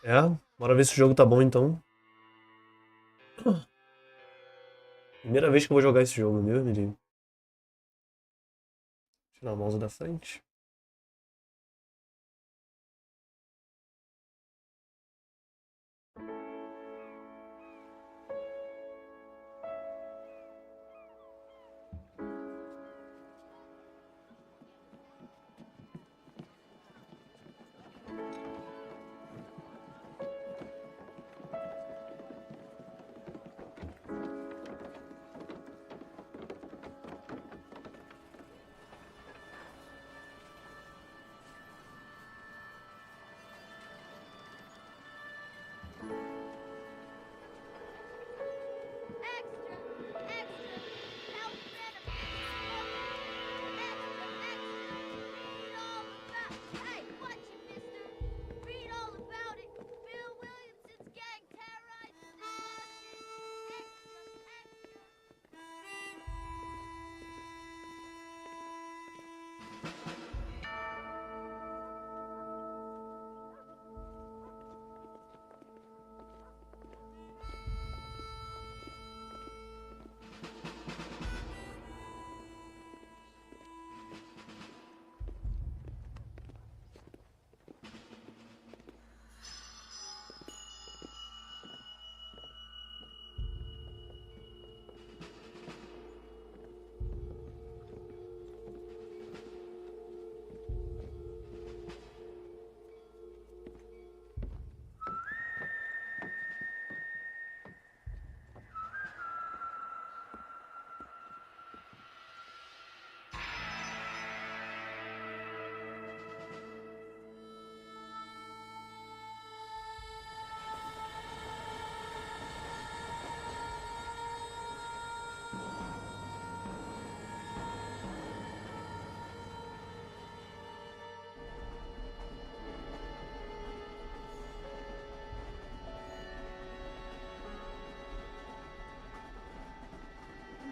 É, bora ver se o jogo tá bom então. Primeira vez que eu vou jogar esse jogo, Deus me livre. Tirar o mouse da frente.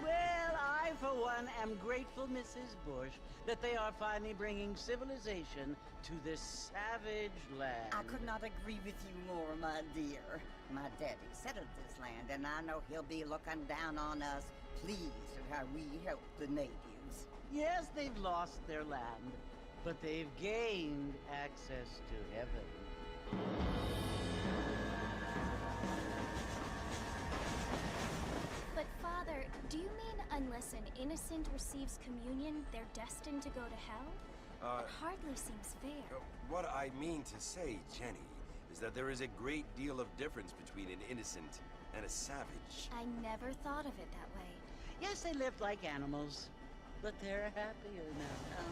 Well, I, for one, am grateful, Mrs. Bush, that they are finally bringing civilization to this savage land. I could not agree with you more, my dear. My daddy settled this land, and I know he'll be looking down on us, pleased at how we help the natives. Yes, they've lost their land, but they've gained access to heaven. But Father, do you mean unless an innocent receives communion, they're destined to go to hell? It hardly seems fair. What I mean to say, Jenny, is that there is a great deal of difference between an innocent and a savage. I never thought of it that way. Yes, they lived like animals, but they're happier now.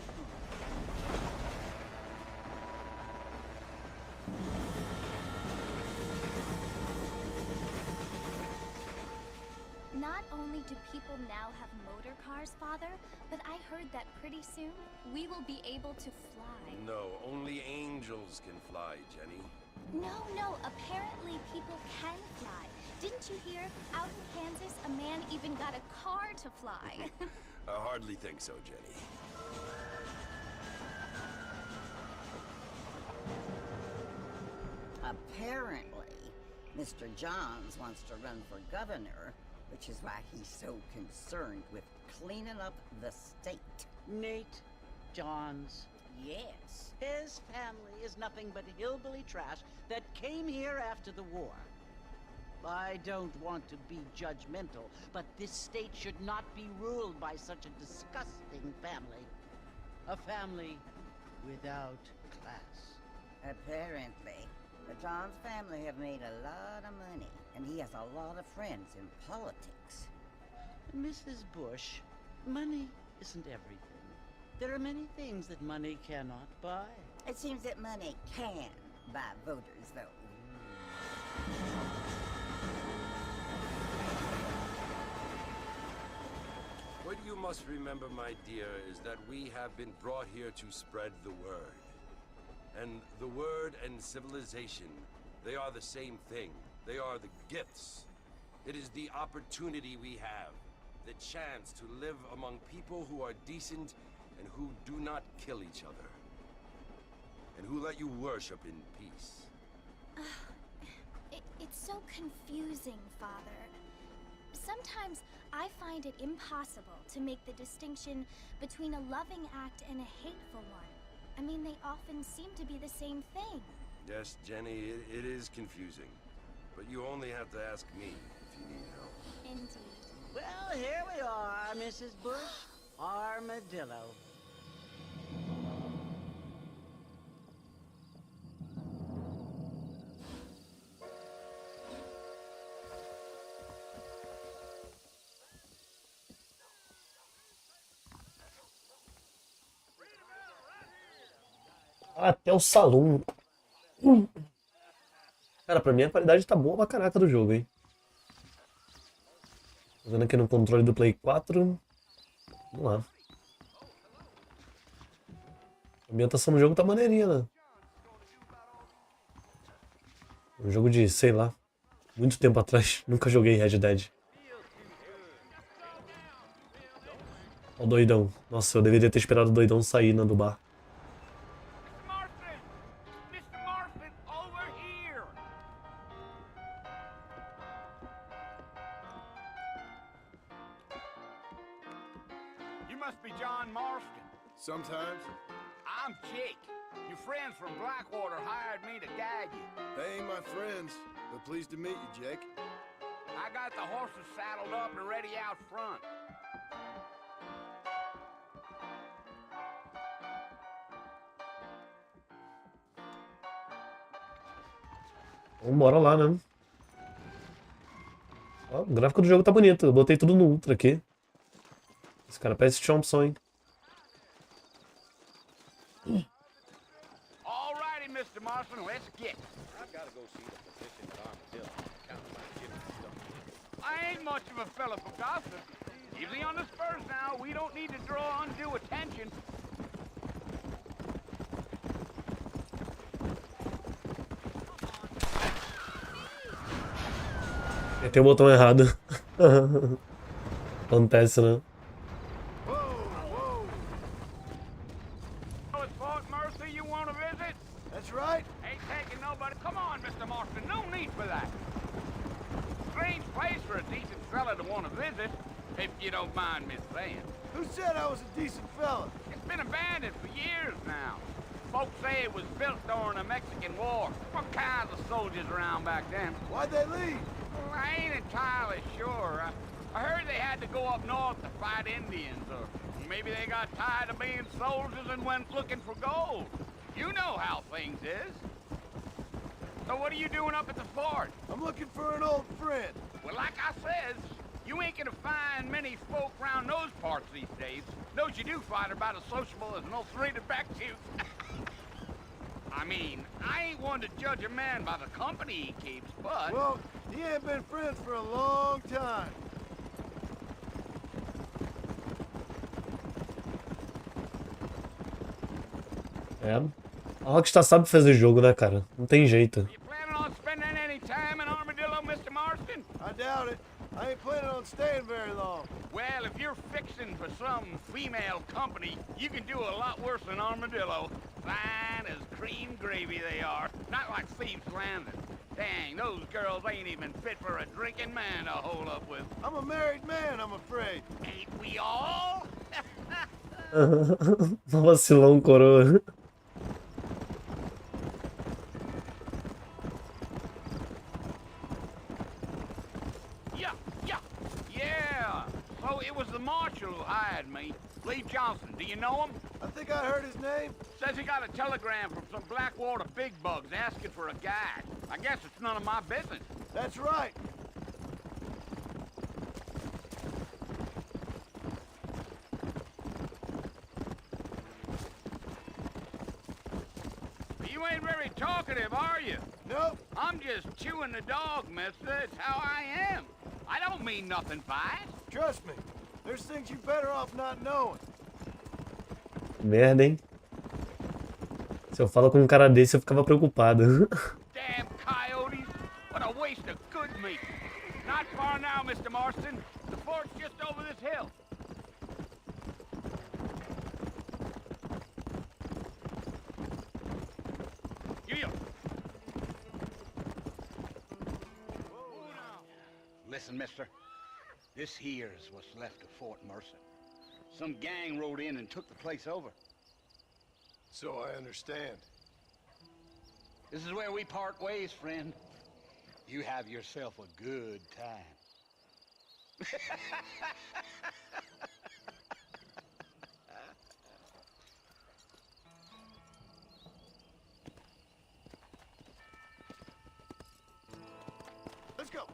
Not only do people now have motor cars, Father, but I heard that pretty soon we will be able to fly. No, only angels can fly, Jenny. No, apparently people can fly. Didn't you hear? Out in Kansas, a man even got a car to fly. I hardly think so, Jenny. Apparently, Mr. Johns wants to run for governor, which is why he's so concerned with cleaning up the state. Nate Johns. Yes. His family is nothing but hillbilly trash that came here after the war. I don't want to be judgmental, but this state should not be ruled by such a disgusting family. A family without class. Apparently. The Johns family have made a lot of money, and he has a lot of friends in politics. Mrs. Bush, money isn't everything. There are many things that money cannot buy. It seems that money can buy voters, though. What you must remember, my dear, is that we have been brought here to spread the word. And the word and civilization, they are the same thing. They are the gifts. It is the opportunity we have, the chance to live among people who are decent and who do not kill each other. And who let you worship in peace. It's so confusing, Father. Sometimes I find it impossible to make the distinction between a loving act and a hateful one. I mean, they often seem to be the same thing. Yes, Jenny, it is confusing. But you only have to ask me if you need help. Indeed. Well, here we are, Mrs. Bush. Armadillo. Até o salão. Cara, pra mim a qualidade tá boa pra caraca do jogo, hein? Tô vendo aqui no controle do Play 4. Vamos lá. A ambientação do jogo tá maneirinha, né? Um jogo de, sei lá, muito tempo atrás. Nunca joguei Red Dead. Ó o doidão. Nossa, eu deveria ter esperado o doidão sair, né, do bar. Sometimes. I'm Jake. Your friends from Blackwater hired me to guide you. They ain't my friends, but pleased to meet you, Jake. I got the horses saddled up and ready out front. Vambora lá, né? Ó, o gráfico do jogo tá bonito. Eu botei tudo no Ultra aqui. Esse cara parece Thompson, hein? Alrighty, Mr. Marston, let's get. I've got to go see the physician at Armadillo. Counting my chips and stuff. I ain't much of a fella for gossip. Easy on the spurs now. We don't need to draw undue attention. Apertei o botão errado. Acontece, né? That's right. Ain't taking nobody. Come on, Mr. Marston. No need for that. Strange place for a decent fella to want to visit, if you don't mind me saying. Who said I was a decent fella? It's been abandoned for years now. Folks say it was built during the Mexican War. What kinds of soldiers around back then? Why'd they leave? Well, I ain't entirely sure. I heard they had to go up north to fight Indians, or maybe they got tired of being soldiers and went looking for gold. You know how things is. So what are you doing up at the fort? I'm looking for an old friend. Well, like I says, you ain't gonna find many folk around those parts these days. Those you do find are about as sociable as an ulcerated back tooth. I mean, I ain't one to judge a man by the company he keeps, but... Well, he ain't been friends for a long time. É. A Rockstar sabe fazer jogo, né, cara? Não tem jeito. You planning on spending any time in Armadillo, Mr. Marston? I doubt it. I ain't planning on staying very long. Well, if you're fixing for some female company, you can do a lot worse than Armadillo. Fine as cream gravy they are. Not like Thieves Landing. Dang, those girls ain't even fit for a drinking man to hold up with. I'm a married man, I'm afraid. Ain't we all? Vacilão, coroa. Yeah. So it was the marshal who hired me. Lee Johnson, do you know him? I think I heard his name. Says he got a telegram from some Blackwater big bugs asking for a guide. I guess it's none of my business. That's right. You ain't very talkative, are you? Nope. I'm just chewing the dog, mister. It's how I am. I don't mean nothing by it. Trust me. There's things you're better off not knowing. Merda, hein? Se eu falo com um cara desse, eu ficava preocupado. Damn coyotes. What a waste of good meat. Not far now, Mr. Marston. The fort's just over this hill. Listen, mister. This here's what's left of Fort Mercer. Some gang rode in and took the place over. So I understand. This is where we part ways, friend. You have yourself a good time. Let's go.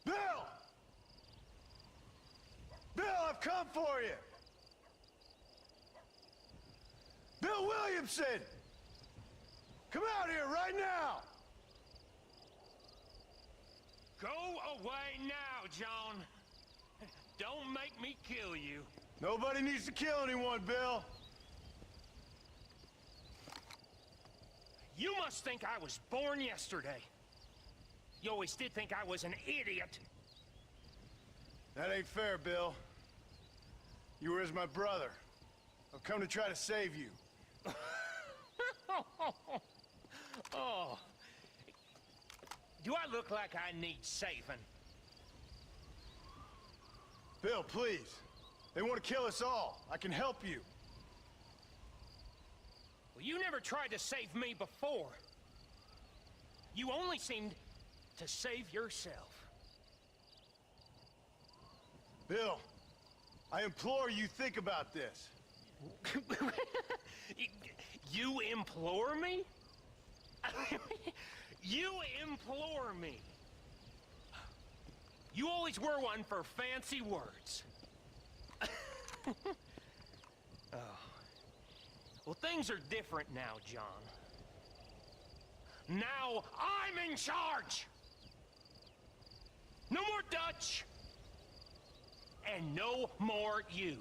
Bill! Bill, I've come for you! Bill Williamson! Come out here right now! Go away now, John. Don't make me kill you. Nobody needs to kill anyone, Bill. You must think I was born yesterday. You always did think I was an idiot. That ain't fair, Bill. You were as my brother. I've come to try to save you. Oh. Do I look like I need saving? Bill, please. They want to kill us all. I can help you. Well, you never tried to save me before. You only seemed to save yourself. Bill, I implore you think about this. You implore me? You implore me. You always were one for fancy words. Oh. Well, things are different now, John. Now I'm in charge! No more Dutch! And no more you.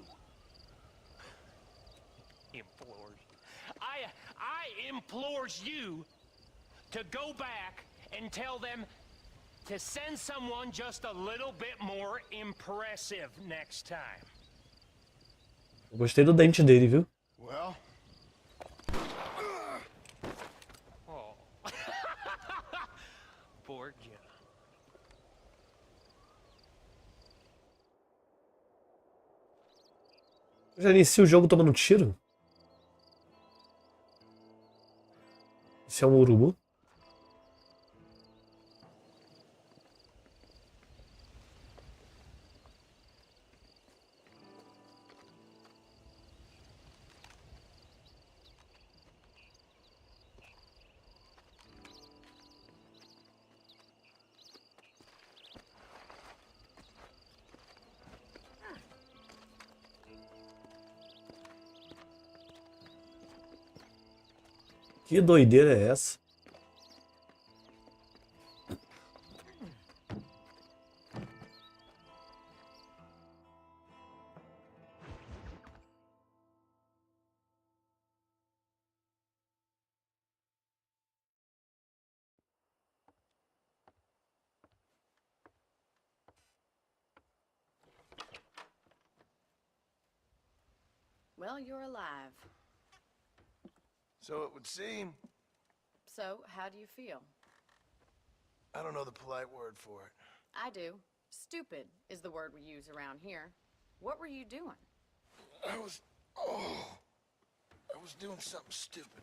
Implores. I implores you to go back and tell them to send someone just a little bit more impressive next time. Eu gostei do dente dele, viu? Well... Oh. Poor John. Eu já iniciei o jogo tomando tiro? Esse é um urubu? Que doideira é essa? Well, you're alive. So it would seem... So, how do you feel? I don't know the polite word for it. I do. Stupid is the word we use around here. What were you doing? I was doing something stupid.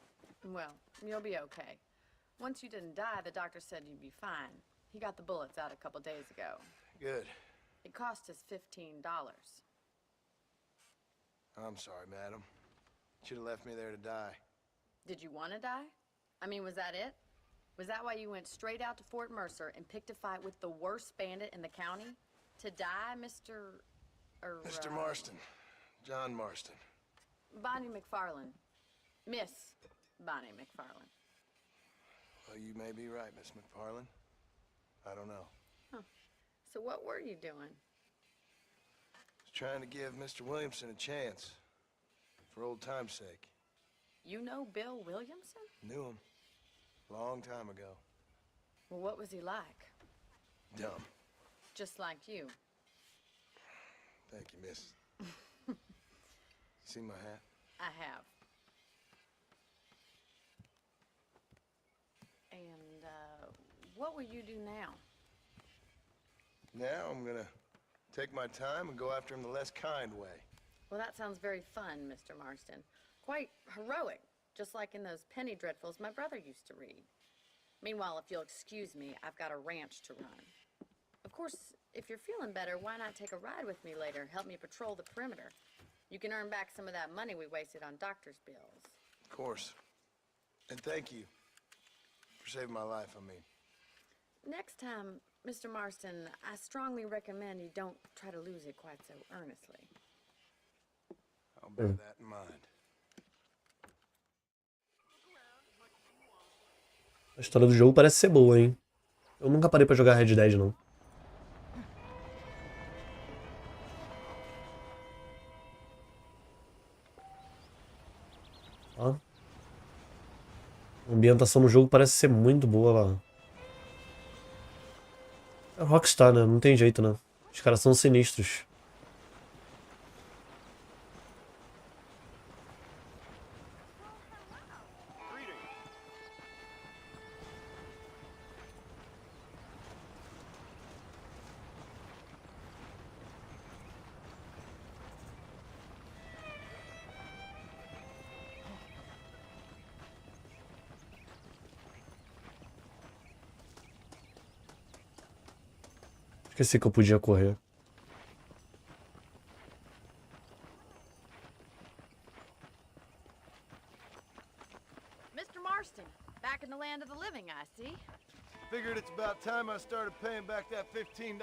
Well, you'll be okay. Once you didn't die, the doctor said you'd be fine. He got the bullets out a couple days ago. Good. It cost us $15. I'm sorry, madam. Should have left me there to die. Did you want to die? I mean, was that it? Was that why you went straight out to Fort Mercer and picked a fight with the worst bandit in the county? To die, Mr. Mr. Marston. John Marston. Bonnie McFarland. Miss Bonnie McFarland. Well, you may be right, Miss McFarland. I don't know. Huh. So what were you doing? I was trying to give Mr. Williamson a chance. For old time's sake. You know Bill Williamson? Knew him. Long time ago. Well, what was he like? Dumb. Just like you. Thank you, miss. You see my hat? I have. And, what will you do now? Now I'm gonna take my time and go after him the less kind way. Well, that sounds very fun, Mr. Marston. Quite heroic, just like in those penny dreadfuls my brother used to read. Meanwhile, if you'll excuse me, I've got a ranch to run. Of course, if you're feeling better, why not take a ride with me later? Help me patrol the perimeter. You can earn back some of that money we wasted on doctor's bills. Of course. And thank you for saving my life, I mean. Next time, Mr. Marston, I strongly recommend you don't try to lose it quite so earnestly. I'll bear that in mind. A história do jogo parece ser boa, hein? Eu nunca parei pra jogar Red Dead, não. Ó. A ambientação no jogo parece ser muito boa lá. É Rockstar, né? Não tem jeito, né? Os caras são sinistros. Esqueci que eu podia correr. Mr. Marston, back in the land of the living, I see. Figured it's about time I started paying back that $15.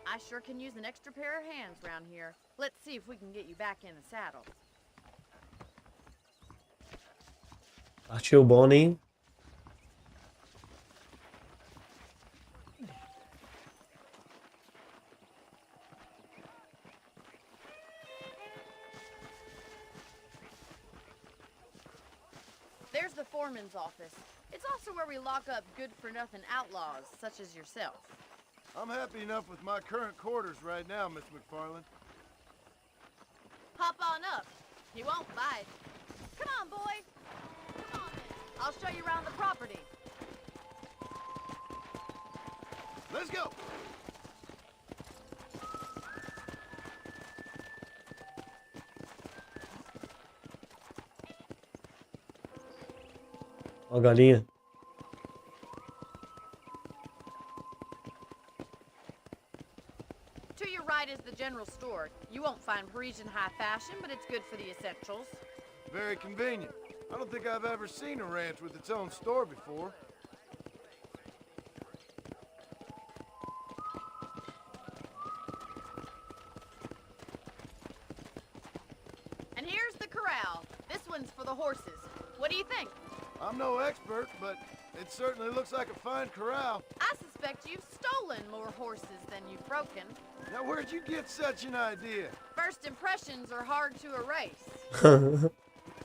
I sure can use an extra pair of hands around here. Let's see if we can get you back in the saddle. Partiu, Bonnie. There's the foreman's office. It's also where we lock up good-for-nothing outlaws, such as yourself. I'm happy enough with my current quarters right now, Miss McFarland. Hop on up. He won't bite. Come on, boy. Come on, then. I'll show you around the property. Let's go! Ó a galinha. To your right is the general store. You won't find Parisian high fashion, but it's good for the essentials. Very convenient. I don't think I've ever seen a ranch with its own store before. And here's the corral. This one's for the horses. What do you think? I'm no expert, but it certainly looks like a fine corral. I suspect you've stolen more horses than you've broken. Now, where'd you get such an idea? First impressions are hard to erase.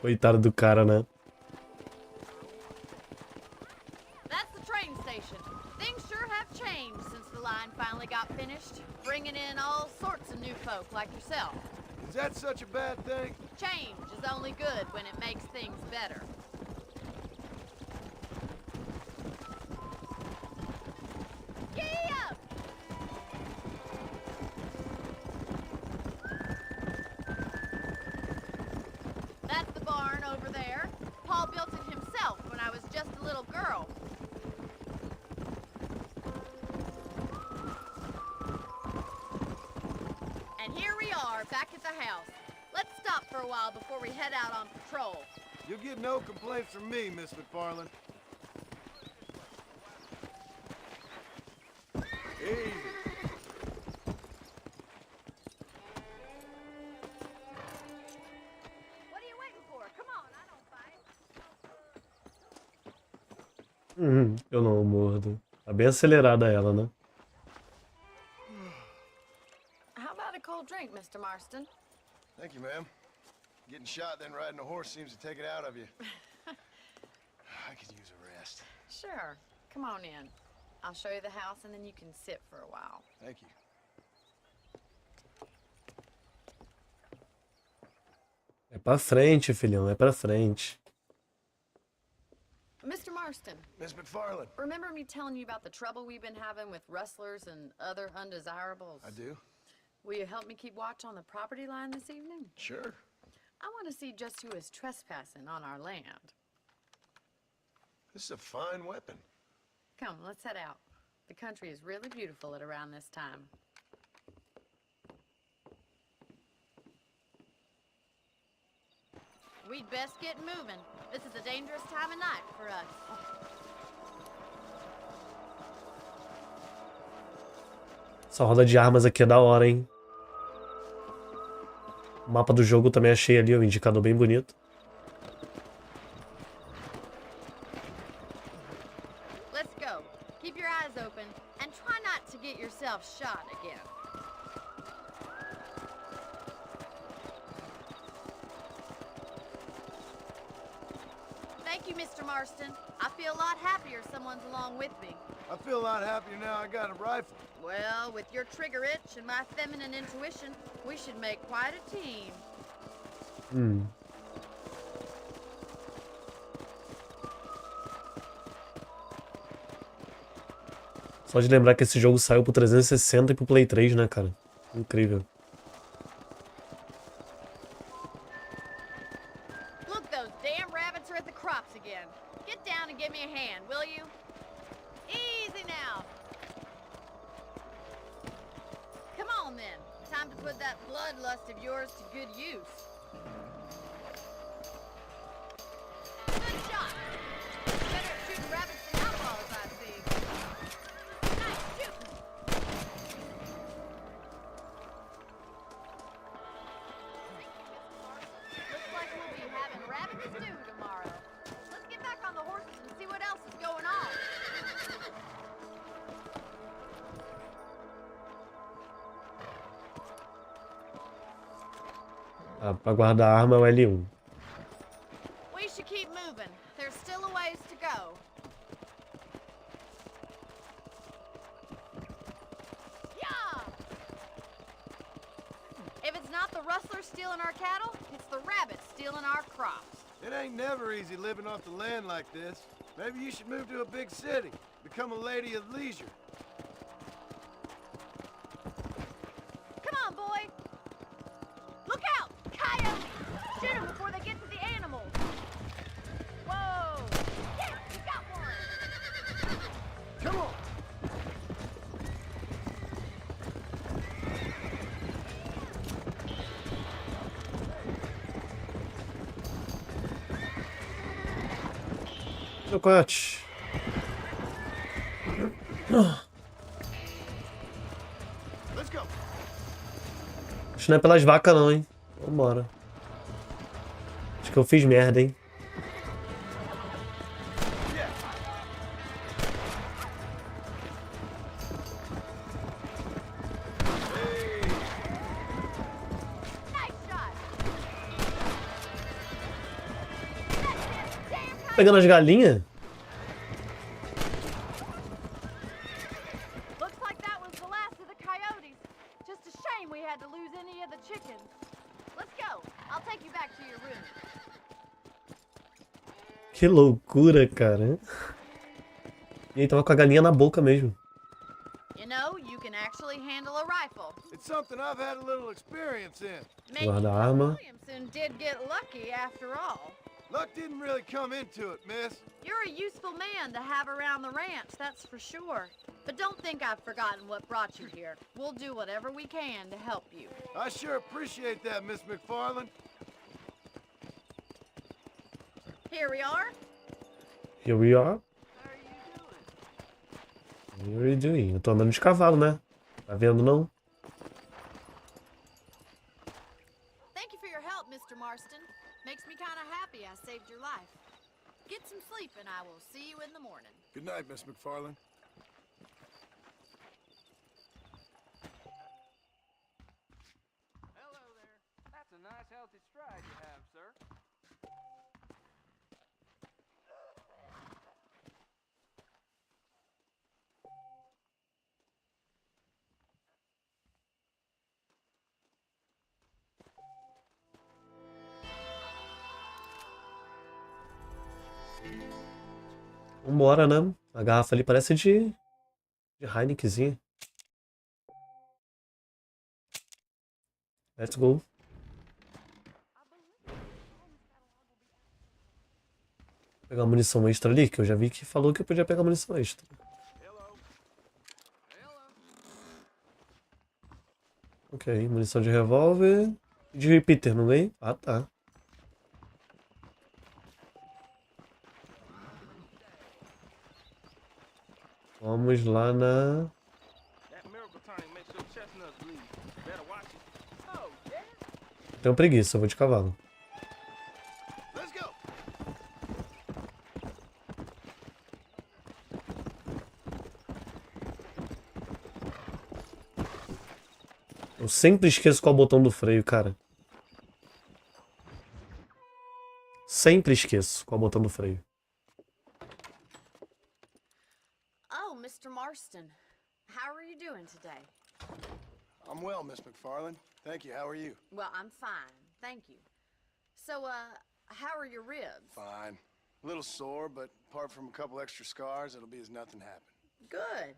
Coitado do cara, né? That's the train station. Things sure have changed since the line finally got finished, bringing in all sorts of new folk like yourself. Is that such a bad thing? Change is only good when it makes things better. Giddy up! That's the barn over there. Paul built it himself when I was just a little girl. And here we are, back at the house. Let's stop for a while before we head out on patrol. You'll get no complaints from me, Miss McFarland. Easy. What are you waiting for? Come on, I don't fight. Eu não mordo. Tá bem acelerada ela, né? How about a cold drink, Mr. Marston? Thank you, ma'am. Getting shot then riding a horse seems to take it out of you. I could use a rest. Sure. Come on in. I'll show you the house and then you can sit for a while. Thank you. É pra frente, filhão, é pra frente. Mr. Marston, Miss McFarland. remember me telling you about the trouble we've been having with rustlers and other undesirables? I do? Will you help me keep watch on the property line this evening? Sure. I want to see just who is trespassing on our land. This is a fine weapon. Come, let's head out. The country is really beautiful at around this time. We'd best get moving. This is a dangerous time of night for us. Essa roda de armas aqui é da hora, hein? O mapa do jogo também achei ali, um indicador bem bonito. Let's go. Keep your eyes open and try not to get yourself shot again. Thank you, Mr. Marston. I feel a lot happier someone's along with me. I feel a lot happier now I got a rifle. Well, with your trigger itch and my feminine intuition, we should make quite a team. Só de lembrar que esse jogo saiu pro 360 e pro Play 3, né, cara? Incrível. Look, those damn rabbits are at the crops again. Get down and give me a hand, will you? Easy now. Come on, then. Time to put that bloodlust of yours to good use. Good shot. Better at shooting rabbits than outlaws, I see. Nice shooting. Looks like we'll be having rabbit stew tomorrow. Let's get back on the horses and see what else is going on. Ah, pra guardar a arma é o L1. We should keep moving. There's still a ways to go. Yeah! If it's not the rustlers stealing our cattle, it's the rabbits stealing our crops. It ain't never easy living off the land like this. Maybe you should move to a big city. Become a lady of leisure. Come on, boy! Look out! Coyotes! Shoot them before they get to the animals! Whoa! Yeah, you got one! Come on! Chocote. Let's go. Acho que não é pelas vacas não, hein? Vambora. Acho que eu fiz merda, hein? Nice shot! Pegando as galinhas? Looks like that was the last of the coyotes. Just a shame we had to lose any of the chickens. Let's go. I'll take you back to your room. Que loucura, cara. E aí tava com a galinha na boca mesmo. You know, you can actually handle a rifle. It's something I've had a little experience in. Maybe Guarda a arma. Williamson did get lucky after all. Luck didn't really come into it, miss. You're a useful man to have around the ranch, that's for sure. But don't think I've forgotten what brought you here. We'll do whatever we can to help you. I sure appreciate that, Miss McFarland. Here we are. Here we are. What are you doing? Eu tô andando de cavalo, né? Tá vendo, não? Thank you for your help, Mr. Marston. Makes me kind of happy I saved your life. Get some sleep and I will see you in the morning. Good night, Miss McFarland. Hello there. That's a nice healthy stride you have, Vambora, né? A garrafa ali parece de Heinekenzinha. Let's go. Pegar uma munição extra ali, que eu já vi que falou que eu podia pegar munição extra. Ok, munição de revólver. E de repeater, não ganhei? Ah, tá. Vamos lá na... Tenho preguiça, eu vou de cavalo. Eu sempre esqueço qual é o botão do freio, cara. Sempre esqueço qual é o botão do freio. Oh, Mr. Marston. How are you doing today? I'm well, Miss McFarland. Thank you. How are you? Well, I'm fine. Thank you. So, how are your ribs? Fine. A little sore, but apart from a couple extra scars, it'll be as nothing happened. Good.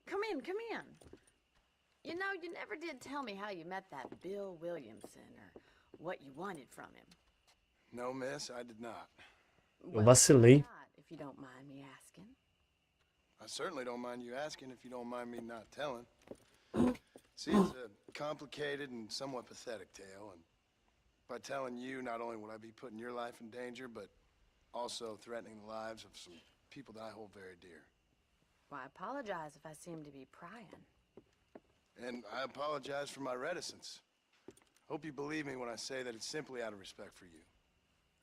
Come in, come in. You know, you never did tell me how you met that Bill Williamson or what you wanted from him. No, miss, I did not. Eu vacilei. If you don't mind me asking. I certainly don't mind you asking if you don't mind me not telling. See, it's a complicated and somewhat pathetic tale, and by telling you, not only would I be putting your life in danger, but also threatening the lives of some people that I hold very dear. Well, I apologize if I seem to be prying. And I apologize for my reticence. Hope you believe me when I say that it's simply out of respect for you.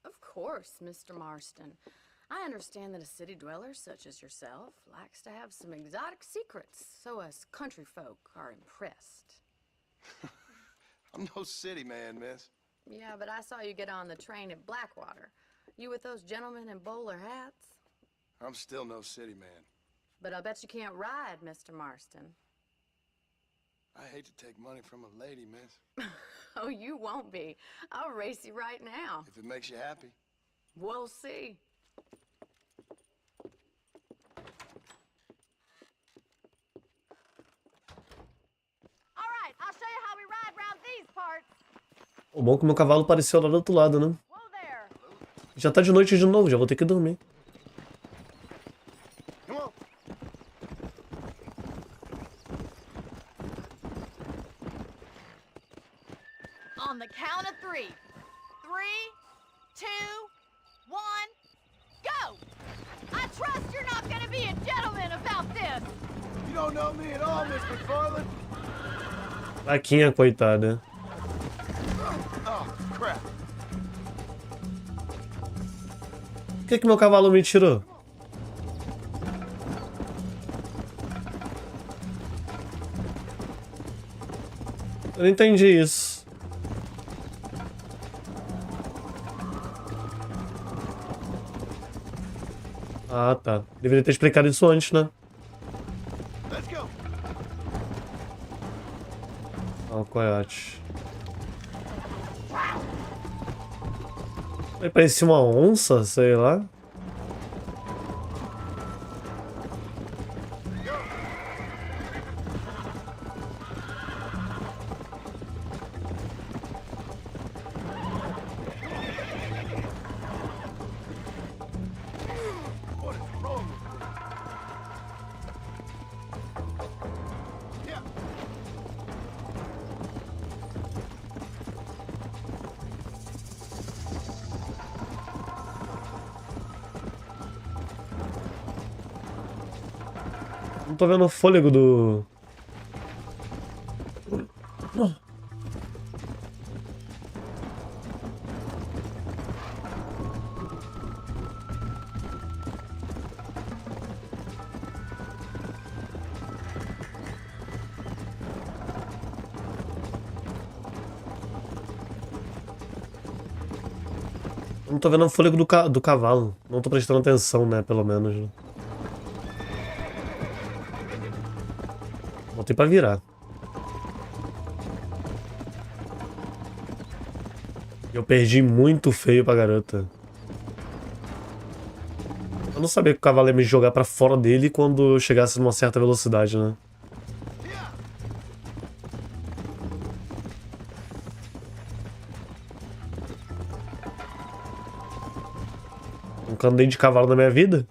Of course, Mr. Marston. I understand that a city dweller such as yourself likes to have some exotic secrets, so us country folk are impressed. I'm no city man, miss. Yeah, but I saw you get on the train at Blackwater. You with those gentlemen in bowler hats? I'm still no city man. But I'll bet you can't ride, Mr. Marston. I hate to take money from a lady, miss. Oh, you won't be. I'll race you right now. If it makes you happy. We'll see. All right, I'll show you how we ride round these parts. O bom é que o meu cavalo apareceu lá do outro lado, né? Whoa there. Já tá de noite de novo, já vou ter que dormir. Come on. On the count of 3. 3, 2, 1, go! I trust you're not gonna be a gentleman about this. You don't know me at all, Miss McFarland. Vaquinha, coitada. Oh, crap. Por que meu cavalo me tirou? Eu não entendi isso. Ah, tá. Deveria ter explicado isso antes, né? Let's go. Ah, o coiote. Aí parecia uma onça, sei lá. What is wrong with you? Yeah. Não tô vendo o fôlego do... Não tô vendo o fôlego do cavalo. Não tô prestando atenção, né? Pelo menos. Né? Voltei pra virar. Eu perdi muito feio pra garota. Eu não sabia que o cavalo ia me jogar pra fora dele quando eu chegasse numa certa velocidade, né? Nunca andei de cavalo na minha vida.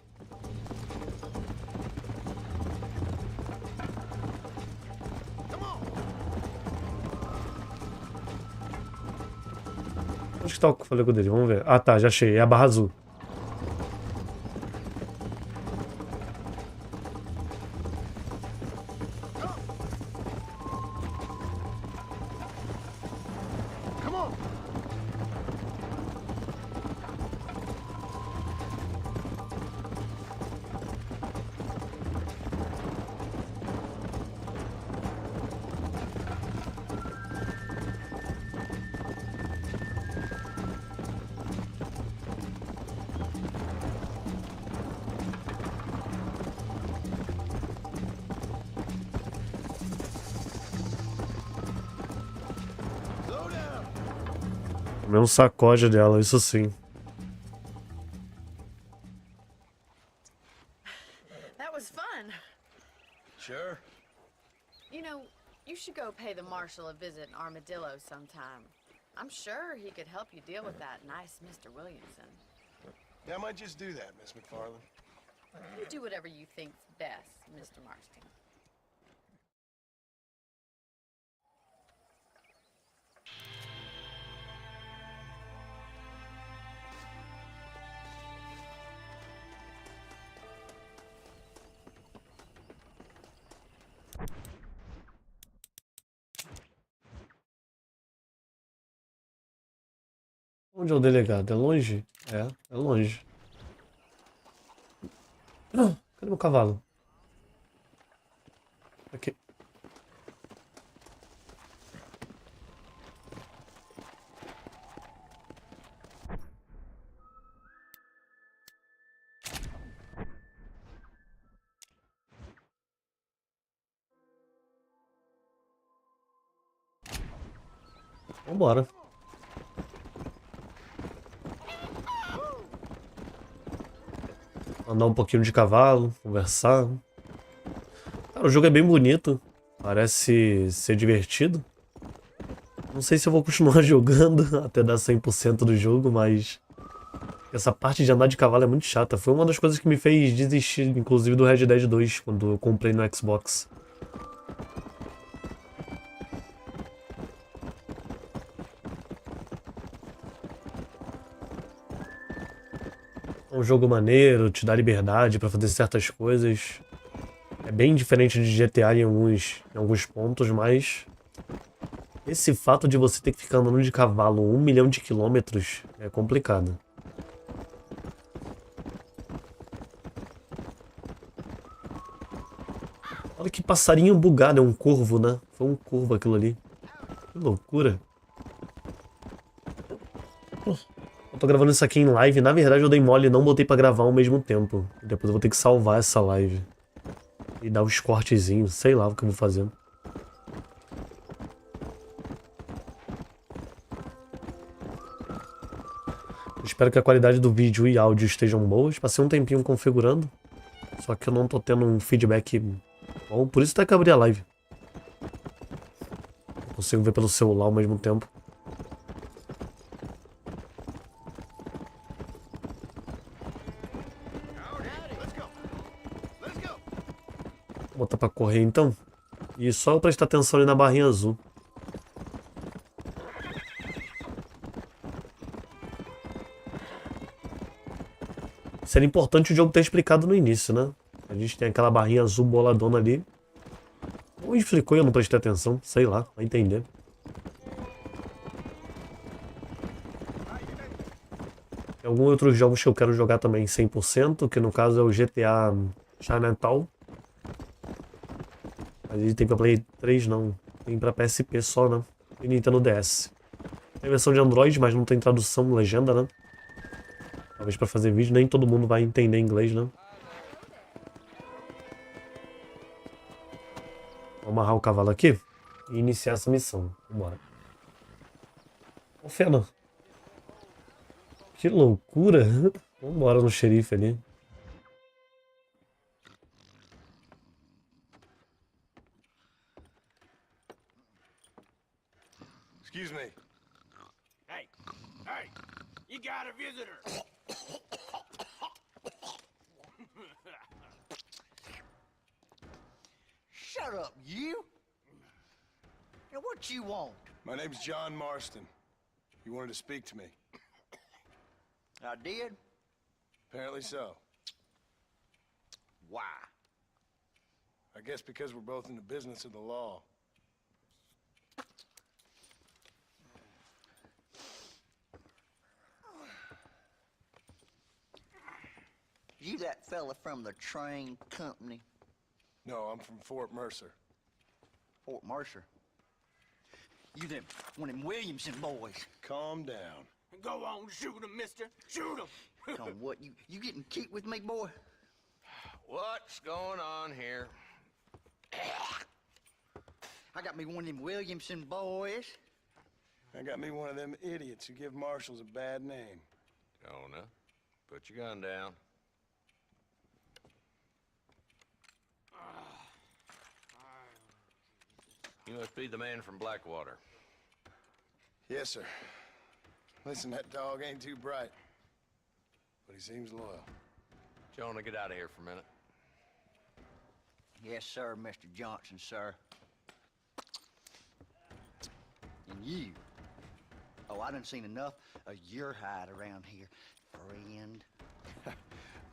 Onde que tá o fôlego dele? Vamos ver. Ah, tá, já achei. É a barra azul. Tomei um sacode dela, isso sim. That was fun. Sure. You know, you should go pay the marshal a visit in Armadillo sometime. I'm sure he could help you deal with that nice Mr. Williamson. Yeah, I might just do that, Miss McFarland. You do whatever you think's best, Mr. Marston. Onde é o delegado? É longe? É longe. Cadê meu cavalo? Aqui. Vambora. Andar um pouquinho de cavalo, conversar. Cara, o jogo é bem bonito. Parece ser divertido. Não sei se eu vou continuar jogando até dar 100% do jogo, mas... essa parte de andar de cavalo é muito chata. Foi uma das coisas que me fez desistir, inclusive, do Red Dead 2, quando eu comprei no Xbox. É um jogo maneiro, te dá liberdade pra fazer certas coisas. É bem diferente de GTA em alguns pontos, mas... esse fato de você ter que ficar andando de cavalo 1 milhão de quilômetros é complicado. Olha que passarinho bugado, é um corvo, né? Foi um corvo aquilo ali. Que loucura. Eu tô gravando isso aqui em live. Na verdade eu dei mole e não botei pra gravar ao mesmo tempo. Depois eu vou ter que salvar essa live. E dar uns cortezinhos. Sei lá o que eu vou fazer. Eu espero que a qualidade do vídeo e áudio estejam boas. Passei um tempinho configurando. Só que eu não tô tendo um feedback bom. Por isso até que eu abri a live. Eu consigo ver pelo celular ao mesmo tempo. Vou botar pra correr então. E só eu prestar atenção ali na barrinha azul. Seria importante o jogo ter explicado no início, né? A gente tem aquela barrinha azul boladona ali. Ou explicou e eu não prestei atenção. Sei lá, vai entender. Tem alguns outros jogos que eu quero jogar também 100%, que no caso é o GTA Chinatown. Mas ele tem pra Play 3 não, tem pra PSP só, né? E Nintendo DS. Tem versão de Android, mas não tem tradução, legenda, né? Talvez pra fazer vídeo, nem todo mundo vai entender inglês, né? Vou amarrar o cavalo aqui e iniciar essa missão. Vambora. Ô, Fena. Que loucura. Vambora no xerife ali. Excuse me. Hey, hey, you got a visitor. Shut up, you! Now what you want? My name's John Marston. You wanted to speak to me. I did? Apparently so. Why? I guess because we're both in the business of the law. You that fella from the train company? No, I'm from Fort Mercer. Fort Mercer? You them, one of them Williamson boys. Calm down. Go on, shoot him, mister. Shoot him. Come, what, you getting kicked with me, boy? What's going on here? I got me one of them Williamson boys. I got me one of them idiots who give marshals a bad name. Jonah, put your gun down. You must be the man from Blackwater. Yes, sir. Listen, that dog ain't too bright, but he seems loyal. Jonah, get out of here for a minute. Yes, sir, Mr. Johnson, sir. And you. Oh, I done seen enough of your hide around here, friend.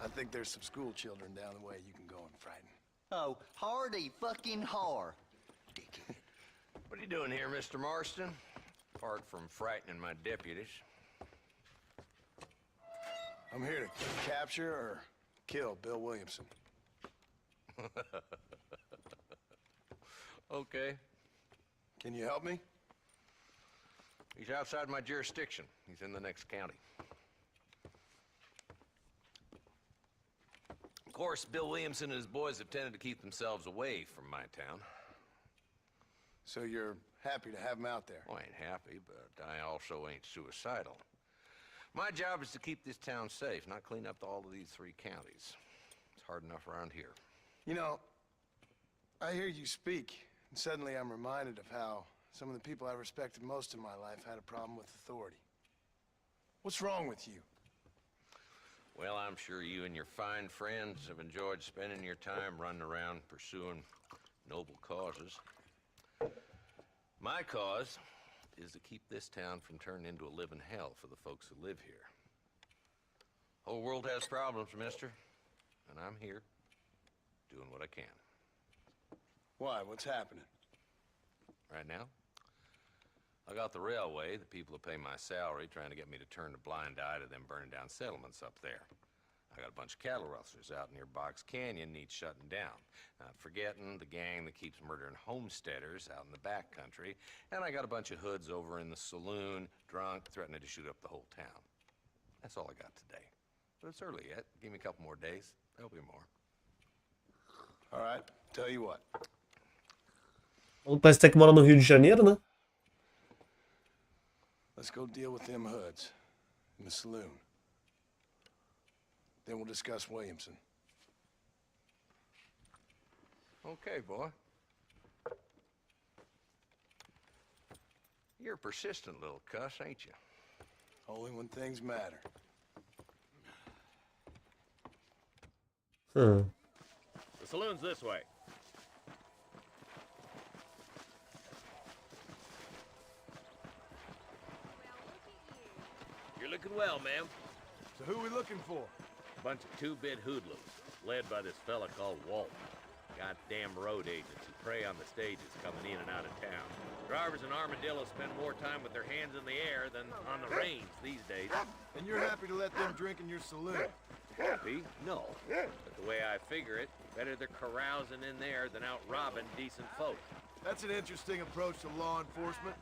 I think there's some school children down the way you can go and frighten. Oh, hardy fucking har. Dickhead. What are you doing here, Mr. Marston? Apart from frightening my deputies. I'm here to capture or kill Bill Williamson. Okay. Can you help me? He's outside my jurisdiction. He's in the next county. Of course, Bill Williamson and his boys have tended to keep themselves away from my town. So you're happy to have him out there? Well, I ain't happy, but I also ain't suicidal. My job is to keep this town safe, not clean up all of these 3 counties. It's hard enough around here. You know, I hear you speak, and suddenly I'm reminded of how some of the people I respected most in my life had a problem with authority. What's wrong with you? Well, I'm sure you and your fine friends have enjoyed spending your time running around pursuing noble causes. My cause is to keep this town from turning into a living hell for the folks who live here. Whole world has problems, mister, and I'm here doing what I can. Why? What's happening? Right now, I got the railway, the people who pay my salary, trying to get me to turn a blind eye to them burning down settlements up there. I got a bunch of cattle rustlers out near Box Canyon needs shutting down. Not forgetting the gang that keeps murdering homesteaders out in the back country. And I got a bunch of hoods over in the saloon, drunk, threatening to shoot up the whole town. That's all I got today. But it's early yet. Give me a couple more days. There'll be more. All right, tell you what. Parece até que mora no Rio de Janeiro, né? Let's go deal with them hoods in the saloon. Then we'll discuss Williamson. Okay, boy. You're a persistent little cuss, ain't you? Only when things matter. Hum. The saloon's this way. You're looking well, ma'am. So who are we looking for? Bunch of 2-bit hoodlums, led by this fella called Walton. Goddamn road agents who prey on the stages coming in and out of town. Drivers in Armadillo spend more time with their hands in the air than on the reins these days. And you're happy to let them drink in your saloon? Happy? No. But the way I figure it, better they're carousing in there than out robbing decent folk. That's an interesting approach to law enforcement.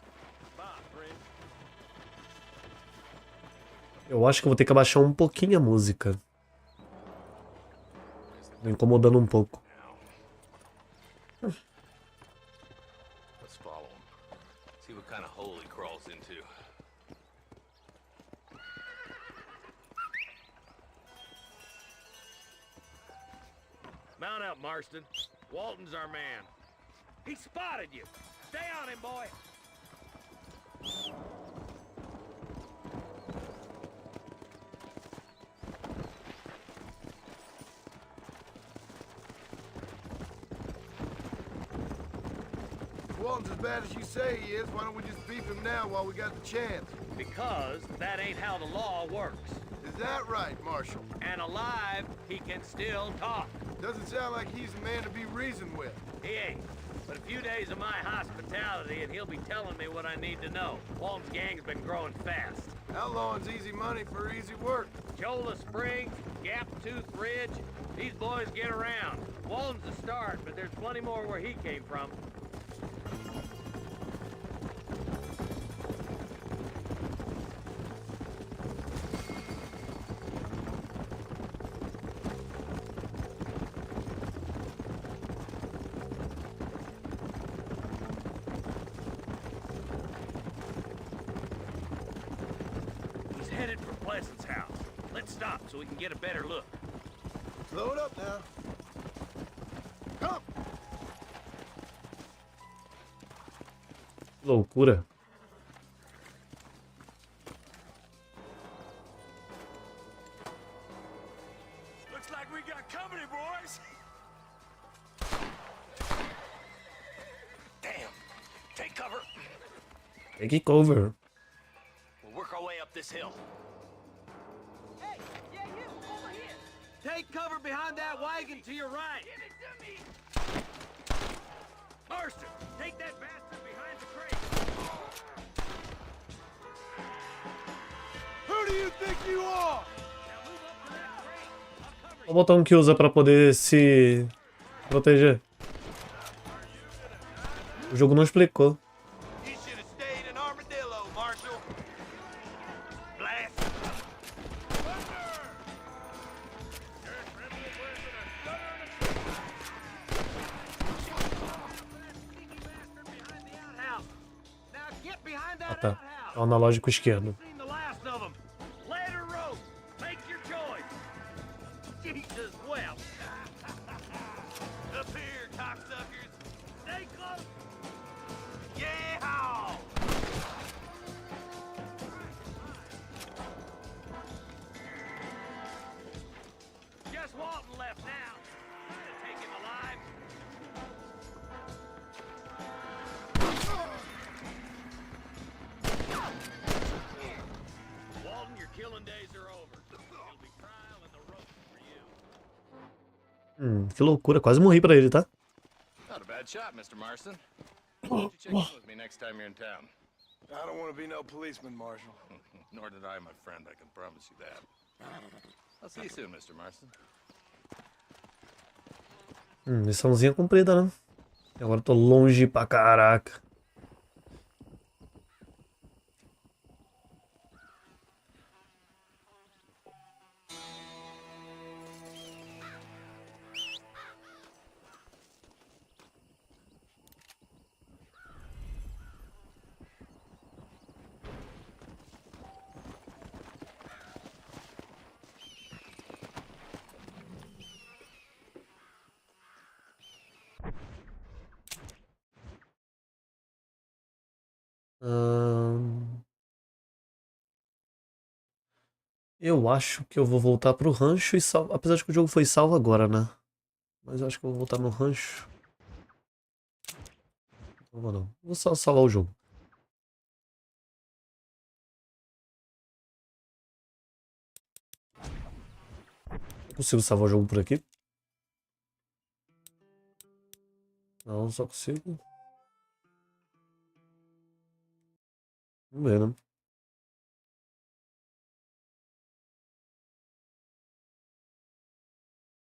Bye, friend. Eu acho que eu vou ter que abaixar um pouquinho a música. Tá incomodando um pouco. Let's follow him. See what kind of hole he crawls into. Mount up, Marston. Walton's our man. He spotted you. Stay on him, boy. Walton's as bad as you say he is. Why don't we just beef him now while we got the chance? Because that ain't how the law works. Is that right, Marshal? And alive, he can still talk. Doesn't sound like he's a man to be reasoned with. He ain't. But a few days of my hospitality and he'll be telling me what I need to know. Walton's gang's been growing fast. Outlawing's easy money for easy work. Cholla Springs, Gap Tooth Ridge, these boys get around. Walton's the start, but there's plenty more where he came from. Headed for Pleasant's house. Let's stop so we can get a better look. Slow it up now. Come! Loucura. Looks like we got company, boys. Damn. Take cover. Take cover. We'll work our way up this hill. Hey, yeah, you, over here. Take cover behind that wagon to your right. Give it to me. Marston, take that bastard behind the crate. Who do you think you are? Now move up to that crate. I'll cover Qual o botão que usa pra poder se proteger? O jogo não explicou. You should have stayed in Armadillo, Marshal. Blast. Now get behind Ah, that tá. outhouse. É o analógico esquerdo. Seen the last of them. Lead or rope. Make your choice. Jesus, well. Up here, cocksuckers. Stay close. Yeah! Just Walton left now. Try to take him alive. Walton, your killing days are over. It'll be trial and the rope for you. Que loucura. Quase morri pra ele, tá? Not a bad shot, Mr. Marston. Why don't you check in with me next time you're in town? I don't want to be no policeman, Marshal. Nor did I, my friend. I can promise you that. I'll see you soon, Mr. Marston. Missãozinha cumprida, né? E agora eu tô longe pra caraca. Eu acho que eu vou voltar pro rancho e salvar. Apesar de que o jogo foi salvo agora, né? Mas eu acho que eu vou voltar no rancho. Não vou não. Vou só salvar o jogo. Eu consigo salvar o jogo por aqui? Não, só consigo. Vamos ver, né?